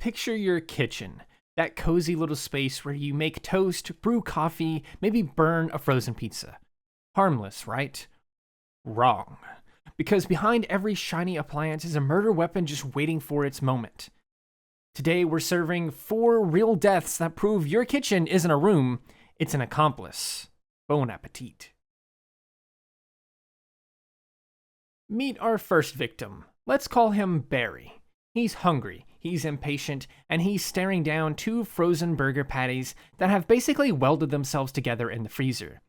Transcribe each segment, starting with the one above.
picture your kitchen, that cozy little space where you make toast, brew coffee, maybe burn a frozen pizza. Harmless, right? Wrong. Because behind every shiny appliance is a murder weapon just waiting for its moment. Today we're serving 4 real deaths that prove your kitchen isn't a room, it's an accomplice. Bon appetit. Meet our first victim. Let's call him Barry. He's hungry, he's impatient, and he's staring down 2 frozen burger patties that have basically welded themselves together in the freezer.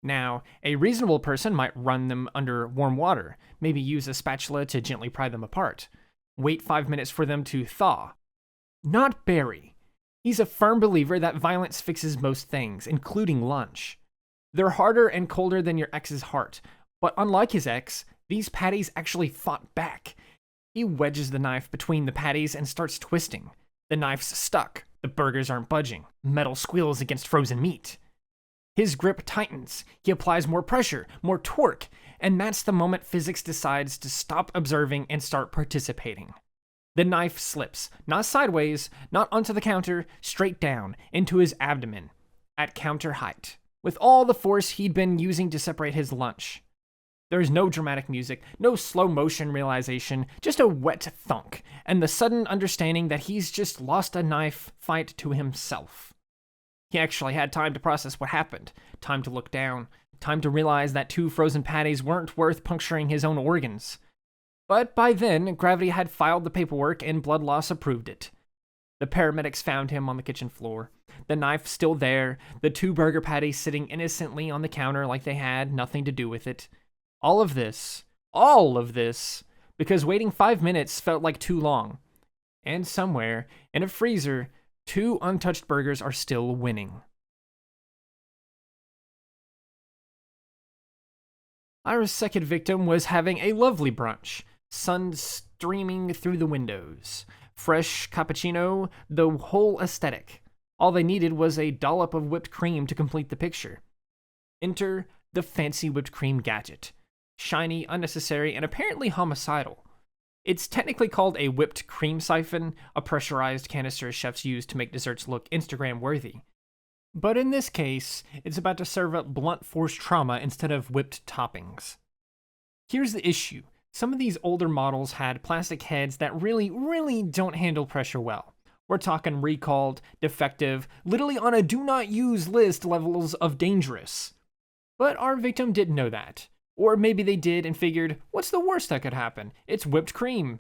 Now, a reasonable person might run them under warm water, maybe use a spatula to gently pry them apart. Wait 5 minutes for them to thaw. Not Barry. He's a firm believer that violence fixes most things, including lunch. They're harder and colder than your ex's heart, but unlike his ex, these patties actually fought back. He wedges the knife between the patties and starts twisting. The knife's stuck. The burgers aren't budging. Metal squeals against frozen meat. His grip tightens. He applies more pressure, more torque, and that's the moment physics decides to stop observing and start participating. The knife slips, not sideways, not onto the counter, straight down, into his abdomen, at counter height, with all the force he'd been using to separate his lunch. There's no dramatic music, no slow motion realization, just a wet thunk, and the sudden understanding that he's just lost a knife fight to himself. He actually had time to process what happened, time to look down, time to realize that 2 frozen patties weren't worth puncturing his own organs. But by then, gravity had filed the paperwork and blood loss approved it. The paramedics found him on the kitchen floor, the knife still there, the 2 burger patties sitting innocently on the counter like they had nothing to do with it. All of this, because waiting 5 minutes felt like too long. And somewhere, in a freezer, 2 untouched burgers are still winning. Our second victim was having a lovely brunch. Sun streaming through the windows. Fresh cappuccino, the whole aesthetic. All they needed was a dollop of whipped cream to complete the picture. Enter the fancy whipped cream gadget. Shiny, unnecessary, and apparently homicidal. It's technically called a whipped cream siphon, a pressurized canister chefs use to make desserts look Instagram-worthy. But in this case, it's about to serve up blunt force trauma instead of whipped toppings. Here's the issue. Some of these older models had plastic heads that really don't handle pressure well. We're talking recalled, defective, literally on a do not use list levels of dangerous. But our victim didn't know that. Or maybe they did and figured, what's the worst that could happen? It's whipped cream.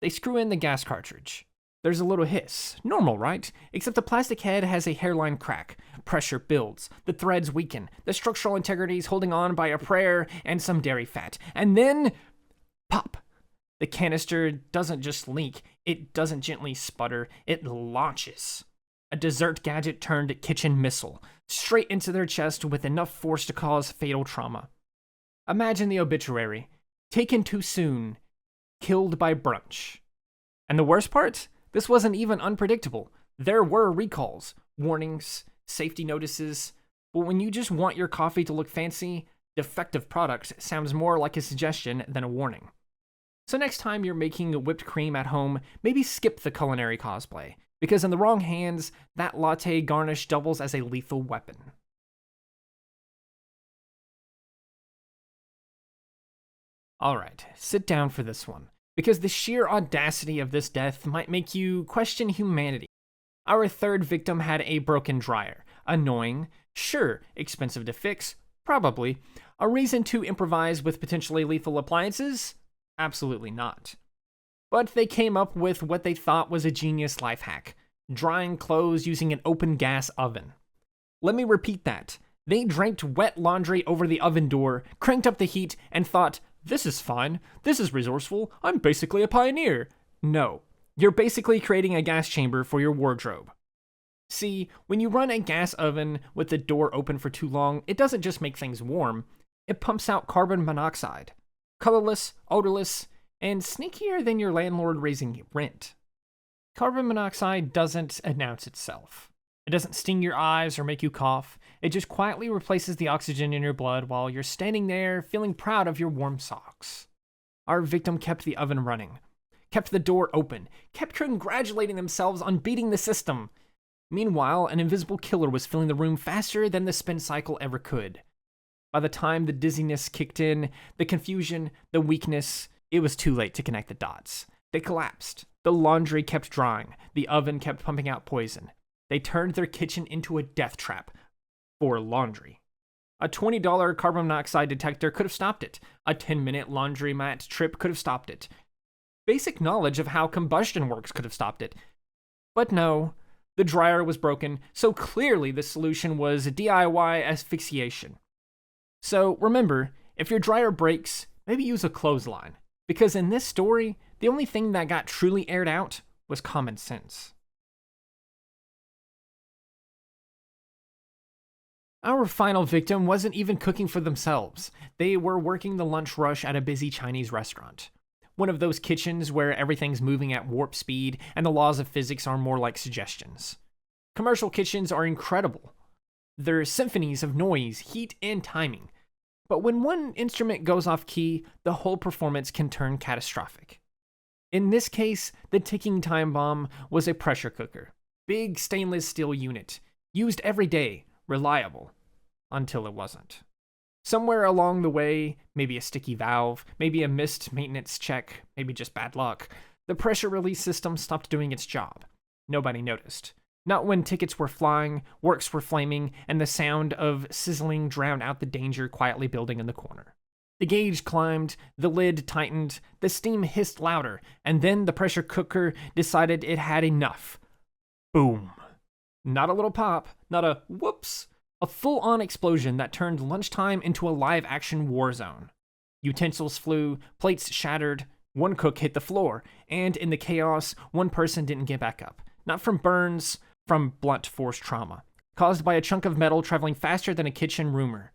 They screw in the gas cartridge. There's a little hiss. Normal, right? Except the plastic head has a hairline crack. Pressure builds. The threads weaken. The structural integrity is holding on by a prayer and some dairy fat. And then, pop. The canister doesn't just leak. It doesn't gently sputter. It launches. A dessert gadget turned kitchen missile. Straight into their chest with enough force to cause fatal trauma. Imagine the obituary. Taken too soon. Killed by brunch. And the worst part? This wasn't even unpredictable. There were recalls, warnings, safety notices, but when you just want your coffee to look fancy, defective product sounds more like a suggestion than a warning. So next time you're making whipped cream at home, maybe skip the culinary cosplay, because in the wrong hands, that latte garnish doubles as a lethal weapon. Alright, sit down for this one, because the sheer audacity of this death might make you question humanity. Our third victim had a broken dryer. Annoying, sure, expensive to fix, probably. A reason to improvise with potentially lethal appliances? Absolutely not. But they came up with what they thought was a genius life hack, drying clothes using an open gas oven. Let me repeat that. They draped wet laundry over the oven door, cranked up the heat, and thought, this is fine, this is resourceful, I'm basically a pioneer. No, you're basically creating a gas chamber for your wardrobe. See, when you run a gas oven with the door open for too long, it doesn't just make things warm, it pumps out carbon monoxide. Colorless, odorless, and sneakier than your landlord raising rent. Carbon monoxide doesn't announce itself. It doesn't sting your eyes or make you cough. It just quietly replaces the oxygen in your blood while you're standing there feeling proud of your warm socks. Our victim kept the oven running, kept the door open, kept congratulating themselves on beating the system. Meanwhile, an invisible killer was filling the room faster than the spin cycle ever could. By the time the dizziness kicked in, the confusion, the weakness, it was too late to connect the dots. They collapsed. The laundry kept drying. The oven kept pumping out poison. They turned their kitchen into a death trap for laundry. A $20 carbon monoxide detector could have stopped it. A 10-minute laundromat trip could have stopped it. Basic knowledge of how combustion works could have stopped it. But no, the dryer was broken, so clearly the solution was DIY asphyxiation. So remember, if your dryer breaks, maybe use a clothesline. Because in this story, the only thing that got truly aired out was common sense. Our final victim wasn't even cooking for themselves. They were working the lunch rush at a busy Chinese restaurant. One of those kitchens where everything's moving at warp speed and the laws of physics are more like suggestions. Commercial kitchens are incredible. They're symphonies of noise, heat, and timing. But when one instrument goes off key, the whole performance can turn catastrophic. In this case, the ticking time bomb was a pressure cooker. Big stainless steel unit. Used every day. Reliable. Until it wasn't. Somewhere along the way, maybe a sticky valve, maybe a missed maintenance check, maybe just bad luck, the pressure release system stopped doing its job. Nobody noticed. Not when tickets were flying, works were flaming, and the sound of sizzling drowned out the danger quietly building in the corner. The gauge climbed, the lid tightened, the steam hissed louder, and then the pressure cooker decided it had enough. Boom. Not a little pop, not a whoops, a full-on explosion that turned lunchtime into a live-action war zone. Utensils flew, plates shattered, one cook hit the floor, and in the chaos, one person didn't get back up. Not from burns, from blunt force trauma, caused by a chunk of metal traveling faster than a kitchen roomer.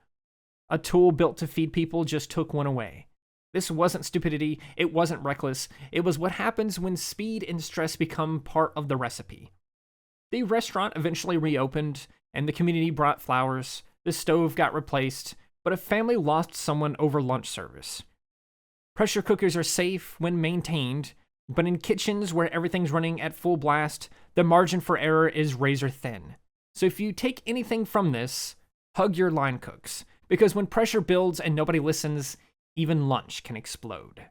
A tool built to feed people just took one away. This wasn't stupidity, it wasn't reckless, it was what happens when speed and stress become part of the recipe. The restaurant eventually reopened, and the community brought flowers, the stove got replaced, but a family lost someone over lunch service. Pressure cookers are safe when maintained, but in kitchens where everything's running at full blast, the margin for error is razor thin. So if you take anything from this, hug your line cooks, because when pressure builds and nobody listens, even lunch can explode.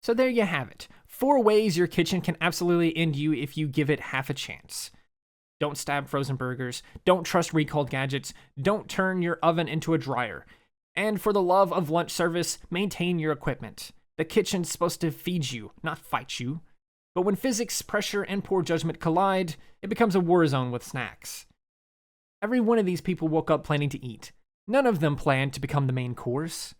So there you have it. 4 ways your kitchen can absolutely end you if you give it half a chance. Don't stab frozen burgers. Don't trust recalled gadgets. Don't turn your oven into a dryer. And for the love of lunch service, maintain your equipment. The kitchen's supposed to feed you, not fight you. But when physics, pressure, and poor judgment collide, it becomes a war zone with snacks. Every one of these people woke up planning to eat. None of them planned to become the main course.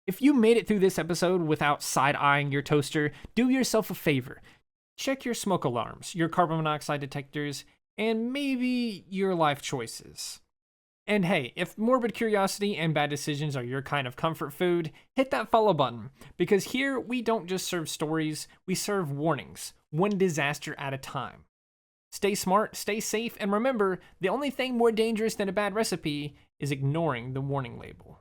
If you made it through this episode without side-eyeing your toaster, do yourself a favor. Check your smoke alarms, your carbon monoxide detectors, and maybe your life choices. And hey, if morbid curiosity and bad decisions are your kind of comfort food, hit that follow button, because here we don't just serve stories, we serve warnings, one disaster at a time. Stay smart, stay safe, and remember, the only thing more dangerous than a bad recipe is ignoring the warning label.